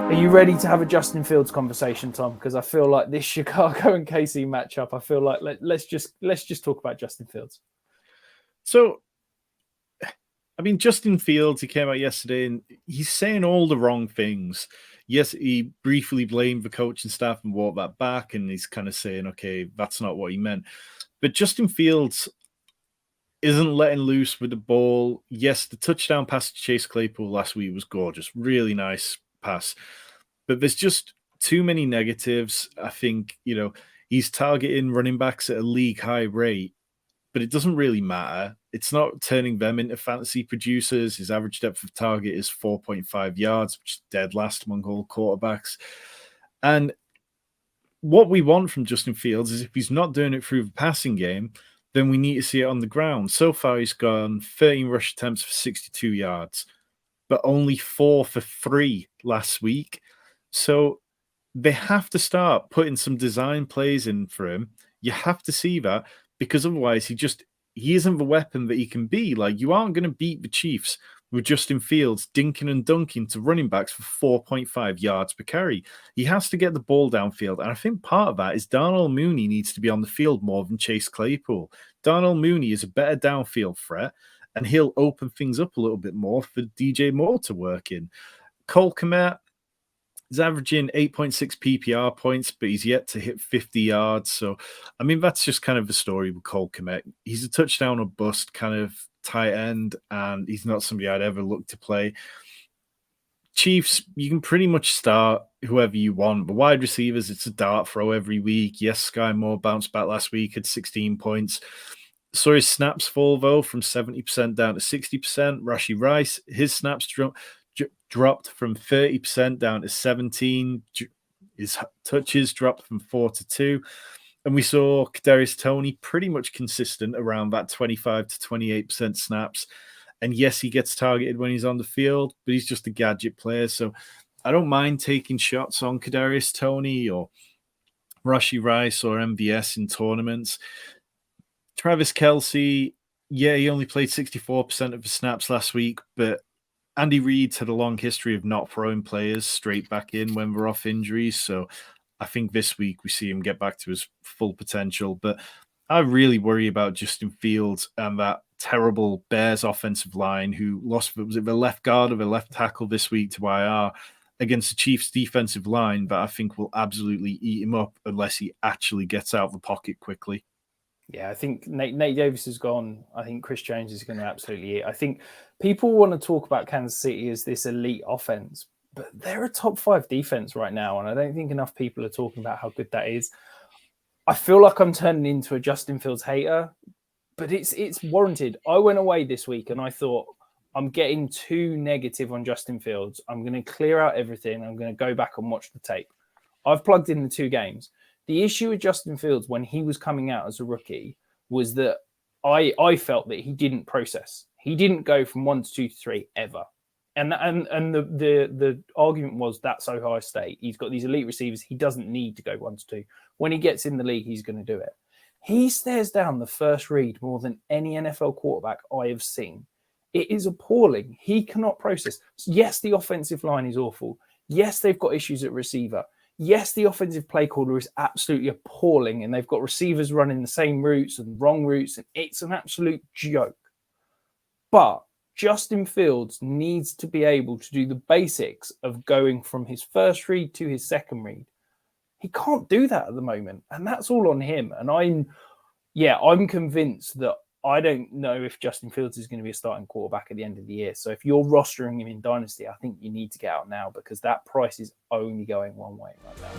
Are you ready to have a Justin Fields conversation, Tom? Because I feel like this Chicago and KC matchup, I feel like let's just talk about Justin Fields. So, I mean, Justin Fields, he came out yesterday and he's saying all the wrong things. Yes, he briefly blamed the coaching staff and walked that back, and he's kind of saying, okay, that's not what he meant. But Justin Fields isn't letting loose with the ball. Yes, the touchdown pass to Chase Claypool last week was gorgeous. Really nice pass. But there's just too many negatives. I think, he's targeting running backs at a league high rate, but it doesn't really matter. It's not turning them into fantasy producers. His average depth of target is 4.5 yards, which is dead last among all quarterbacks. And what we want from Justin Fields is if he's not doing it through the passing game, then we need to see it on the ground. So far, he's gone 13 rush attempts for 62 yards, but only 4 for 3 last week. So they have to start putting some design plays in for him. You have to see that, because otherwise he isn't the weapon that he can be. Like, you aren't going to beat the Chiefs with Justin Fields dinking and dunking to running backs for 4.5 yards per carry. He has to get the ball downfield. And I think part of that is Darnell Mooney needs to be on the field more than Chase Claypool. Darnell Mooney is a better downfield threat, and he'll open things up a little bit more for DJ Moore to work in. Cole Kmet is averaging 8.6 PPR points, but he's yet to hit 50 yards. So, I mean, that's just kind of the story with Cole Kmet. He's a touchdown or bust kind of tight end, and he's not somebody I'd ever look to play. Chiefs, you can pretty much start whoever you want. But wide receivers, it's a dart throw every week. Yes, Sky Moore bounced back last week, had 16 points. Saw his snaps fall, though, from 70% down to 60%. Rashee Rice, his snaps dropped from 30% down to 17. His touches dropped from 4 to 2. And we saw Kadarius Toney pretty much consistent around that 25 to 28% snaps. And yes, he gets targeted when he's on the field, but he's just a gadget player. So I don't mind taking shots on Kadarius Toney or Rashee Rice or MVS in tournaments. Travis Kelce, yeah, he only played 64% of the snaps last week, but Andy Reid's had a long history of not throwing players straight back in when we're off injuries. So I think this week we see him get back to his full potential. But I really worry about Justin Fields and that terrible Bears offensive line who lost, was it the left guard or the left tackle this week to IR against the Chiefs defensive line that I think will absolutely eat him up unless he actually gets out of the pocket quickly. Yeah, I think Nate Davis is gone. I think Chris Jones is going to absolutely eat. I think people want to talk about Kansas City as this elite offense, but they're a top 5 defense right now, and I don't think enough people are talking about how good that is. I feel like I'm turning into a Justin Fields hater, but it's warranted. I went away this week and I thought, I'm getting too negative on Justin Fields. I'm going to clear out everything. I'm going to go back and watch the tape. I've plugged in the 2 games. The issue with Justin Fields when he was coming out as a rookie was that I felt that he didn't process. He didn't go from 1 to 2 to 3 ever. And the argument was that's Ohio State. He's got these elite receivers. He doesn't need to go 1 to 2. When he gets in the league, he's going to do it. He stares down the first read more than any NFL quarterback I have seen. It is appalling. He cannot process. Yes, the offensive line is awful. Yes, they've got issues at receiver. Yes, the offensive play caller is absolutely appalling, and they've got receivers running the same routes and wrong routes, and it's an absolute joke. But Justin Fields needs to be able to do the basics of going from his first read to his second read. He can't do that at the moment, and that's all on him. And I'm convinced that I don't know if Justin Fields is going to be a starting quarterback at the end of the year. So if you're rostering him in Dynasty, I think you need to get out now because that price is only going one way right now.